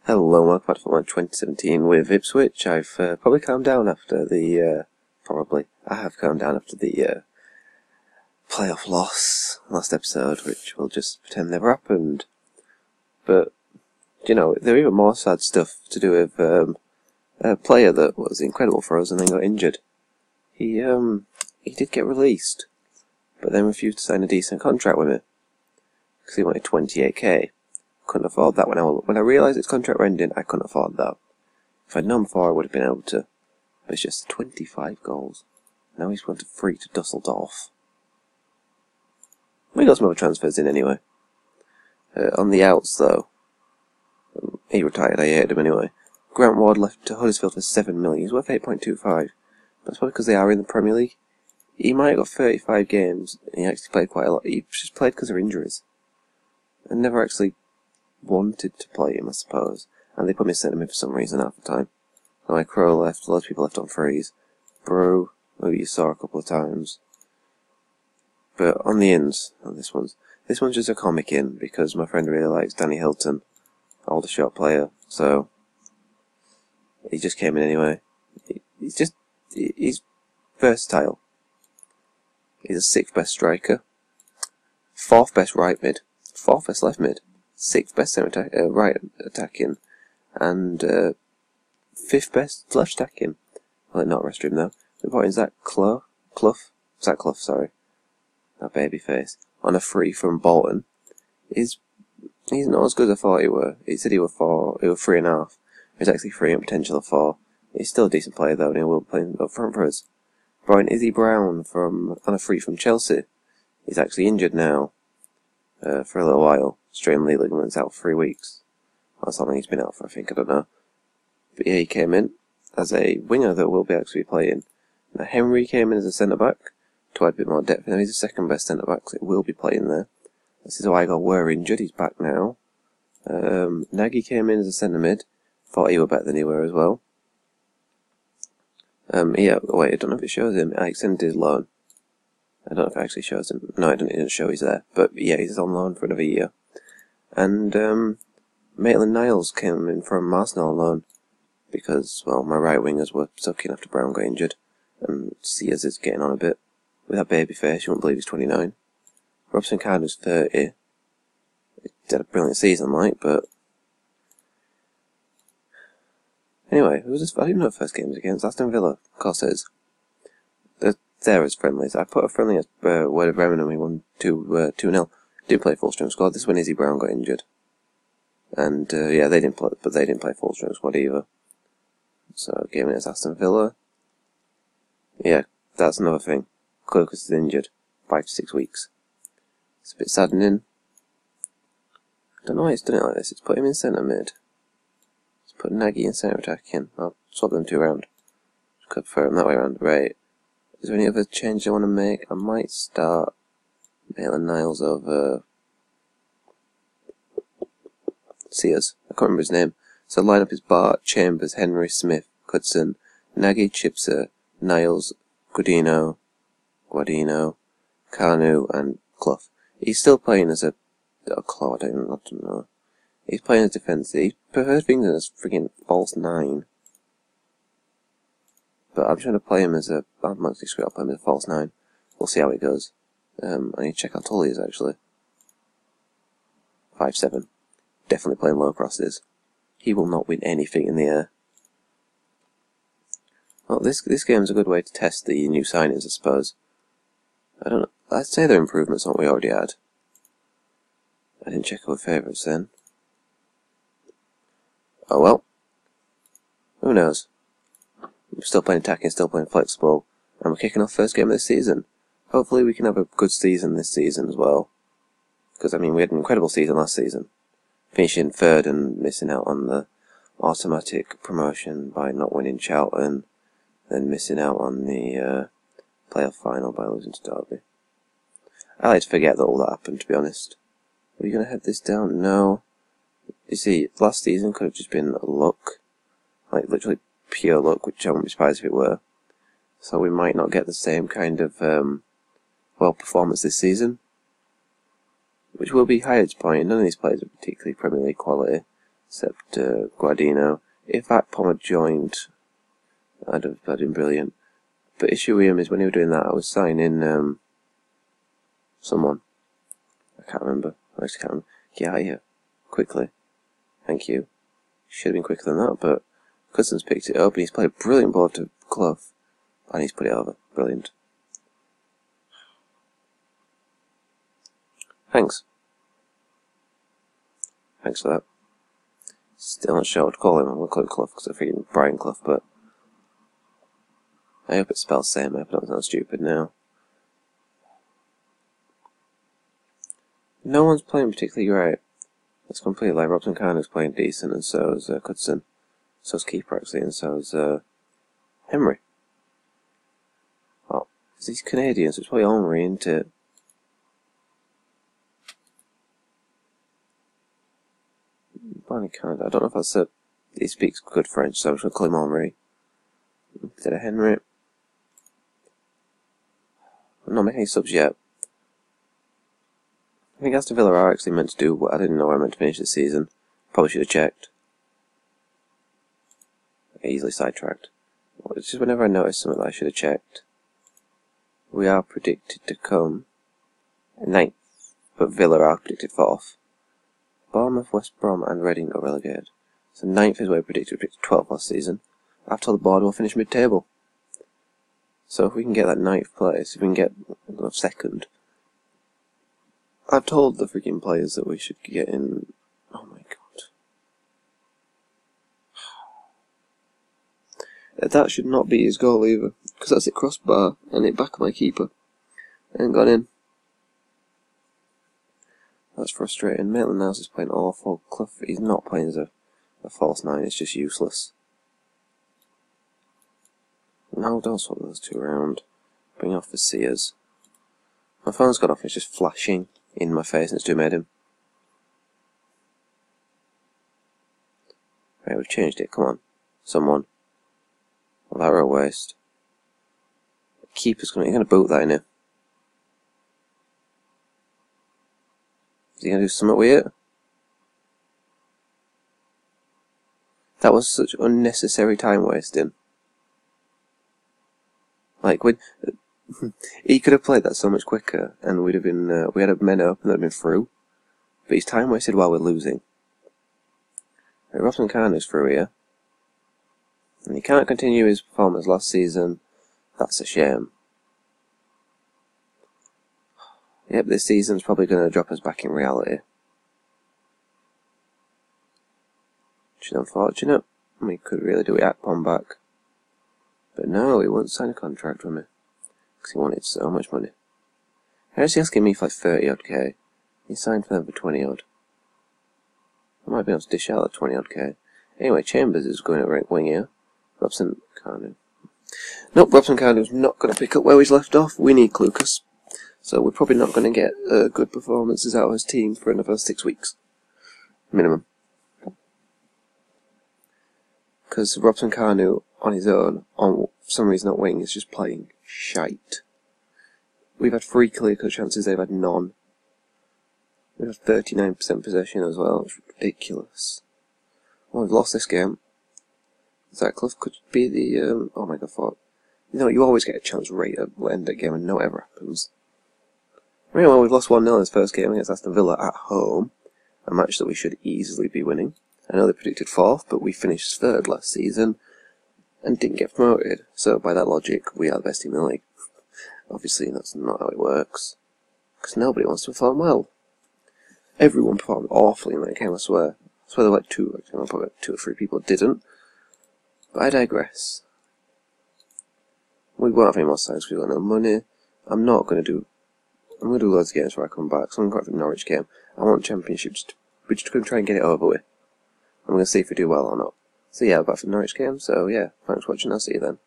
Hello, welcome back to Football 2017 with Ipswich. I've probably calmed down after the, I have calmed down after the playoff loss last episode, which we'll just pretend never happened. But, you know, there are even more sad stuff to do with a player that was incredible for us and then got injured. He did get released, but then refused to sign a decent contract with me, because he wanted 28k. Couldn't afford that when I realised his contract were ending. I couldn't afford that. If I'd known before, I would have been able to. But it's just 25 goals. Now he's gone to free to Dusseldorf. We got some other transfers in anyway. On the outs though, he retired. I hated him anyway. Grant Ward left to Huddersfield for 7 million. He's worth 8.25. But that's probably because they are in the Premier League. He might have got 35 games. And he actually played quite a lot. He just played because of injuries, and never actually wanted to play him, I suppose. And they put me centre mid for some reason half the time. So my Crow left, loads of people left on frees. Brew, who you saw a couple of times. But on the ins, this one's just a comic in, because my friend really likes Danny Hilton, older shot player, so he just came in anyway. He's versatile. He's the 6th best striker, 4th best right mid, 4th best left mid, 6th best right attacking, and 5th best left attacking. Well, not rest him though. The point is that Clough, sorry, that baby face, on a free from Bolton, he's not as good as I thought he were. He said he were 3.5. He's actually 3 and potential of 4. He's still a decent player though, and he will play up front for us. Brian Izzy Brown on a free from Chelsea. He's actually injured now for a little while. Strained knee ligaments, out for 3 weeks. That's how long he's been out for, I think, I don't know. But yeah, he came in as a winger that will be actually playing. Now Henry came in as a centre-back to add a bit more depth. Now he's the 2nd best centre-back, so he will be playing there. This is why Weigl were injured, he's back now. Nagy came in as a centre-mid. Thought he were better than he were as well. Yeah, wait, I don't know if it shows him. I extended his loan. I don't know if it actually shows him. No, it doesn't show he's there. But yeah, he's on loan for another year. And Maitland-Niles came in from Arsenal on loan because, well, my right wingers were sucking after Brown got injured, and Sears is getting on a bit with that baby face. You won't believe he's 29. Robson Carter's 30. He had a brilliant season, but anyway, who was this? I didn't know the first game was against Aston Villa. Of course it is. There as friendlies. I put a friendly at Werder Bremen and we won 2-0. Didn't play full strength squad. This is when Izzy Brown got injured, and yeah, they didn't play full strength squad either. So game against Aston Villa. Yeah, that's another thing. Cloakers is injured, 5 to 6 weeks. It's a bit saddening. I don't know why it's done it like this. It's put him in centre mid. It's put Nagy in centre attacking. I'll swap them 2 around. Could prefer them that way around. Right. Is there any other change I want to make? I might start Maitland-Niles over Sears. I can't remember his name. So lineup is Bart, Chambers, Henry, Smith, Hudson, Nagy, Chipser, Niles, Guardino, Carnu, and Clough. He's still playing as a Clough, I don't know. He's playing as defence. He prefers being as freaking false 9. But I'm trying to play him as a... I'm mostly screwed up, play him as a false 9. We'll see how it goes. I need to check how tall he is, actually. 5'7". Definitely playing low crosses. He will not win anything in the air. Well, this game's a good way to test the new signings, I suppose. I don't know. I'd say they're improvements on what we already had. I didn't check our favourites then. Oh well. Who knows? We're still playing attacking, still playing flexible, and we're kicking off first game of the season. Hopefully we can have a good season this season as well. Because, I mean, we had an incredible season last season. Finishing 3rd and missing out on the automatic promotion by not winning Charlton, then missing out on the playoff final by losing to Derby. I like to forget that all that happened, to be honest. Are you going to head this down? No. You see, last season could have just been luck. Like, literally pure luck, which I wouldn't be surprised if it were. So we might not get the same kind of, performance this season. Which will be Hyatt's point. None of these players are particularly Premier League quality. except Guardino. If Akpom had joined, I'd have been brilliant. But issue with him is when he was doing that, I was signing someone. I can't remember. I just can't remember. Get out of here. Quickly. Thank you. Should have been quicker than that, but Cousins picked it up and he's played a brilliant ball to Clough. And he's put it over. Brilliant. Thanks. Thanks for that. Still not sure what to call him. I'm going to call him Clough because I'm thinking Brian Clough, but I hope it's spelled same. I hope it doesn't sound stupid now. No one's playing particularly great. That's completely like Robson Carter's playing decent, and so is Cudson. So's Keeper actually, and so is Henry. Oh, these Canadians, it's probably Henry, isn't it? Barney Canada. I don't know if that's he speaks good French, so I'm just going to call him Henry. Instead of Henry. I'm not making any subs yet. I think Aston Villa are actually meant to do what I didn't know I meant to finish this season. Probably should have checked. Easily sidetracked. It's just whenever I notice something that I should have checked. We are predicted to come 9th, but Villa are predicted 4th. Bournemouth, West Brom and Reading got relegated. So 9th is where we predicted 12th last season. After the board, we'll finish mid-table. So if we can get that 9th place, if we can get 2nd, I've told the freaking players that we should get in. Oh my god. That should not be his goal either, because that's it crossbar and it back of my keeper. And gone in. That's frustrating. Maitland-Niles is playing awful. Clough, he's not playing as a false 9, it's just useless. No, don't swap those two around. Bring off the Sears. My phone's gone off and it's just flashing in my face and it's too made him. Right, we've changed it, come on. Someone. Well, that were a waste. The keeper's gonna boot that in here. Is he going to do something with it? That was such unnecessary time wasting. Like, he could have played that so much quicker, and we'd have been, we had a men up and they'd have been through. But he's time wasted while we're losing. Right, Robson Carter's through here. And he can't continue his performance last season. That's a shame. Yep, this season's probably going to drop us back in reality. Which is unfortunate. We could really do it Akpom back. But no, he wouldn't sign a contract with me. Because he wanted so much money. How's he asking me for like 30 odd K? He signed for them for 20 odd. I might be able to dish out that 20 odd K. Anyway, Chambers is going to right wing here. Robson Carter. Nope, Robson Carter's not going to pick up where he's left off. We need Clucas. So we're probably not going to get good performances out of his team for another 6 weeks. Minimum. Because Robson Carnu on his own, on some reason at wing, is just playing shite. We've had 3 clear-cut chances, they've had none. We've had 39% possession as well, it's ridiculous. Well, we've lost this game. Zach Clough could be the, oh my god, thought. You know, you always get a chance right at the end of the game and no ever happens. Anyway, we've lost 1-0 in his first game against Aston Villa at home. A match that we should easily be winning. I know they predicted 4th, but we finished 3rd last season and didn't get promoted. So by that logic, we are the best team in the league. Obviously, that's not how it works. Because nobody wants to perform well. Everyone performed awfully in that game, I swear. I swear there were like 2, actually, probably 2 or 3 people didn't. But I digress. We won't have any more signs because we've got no money. I'm going to do loads of games before I come back, so I'm going to go for the Norwich game. I want Championship, we're just going to try and get it over with. I'm going to see if we do well or not. So yeah, back for the Norwich game, so yeah, thanks for watching, I'll see you then.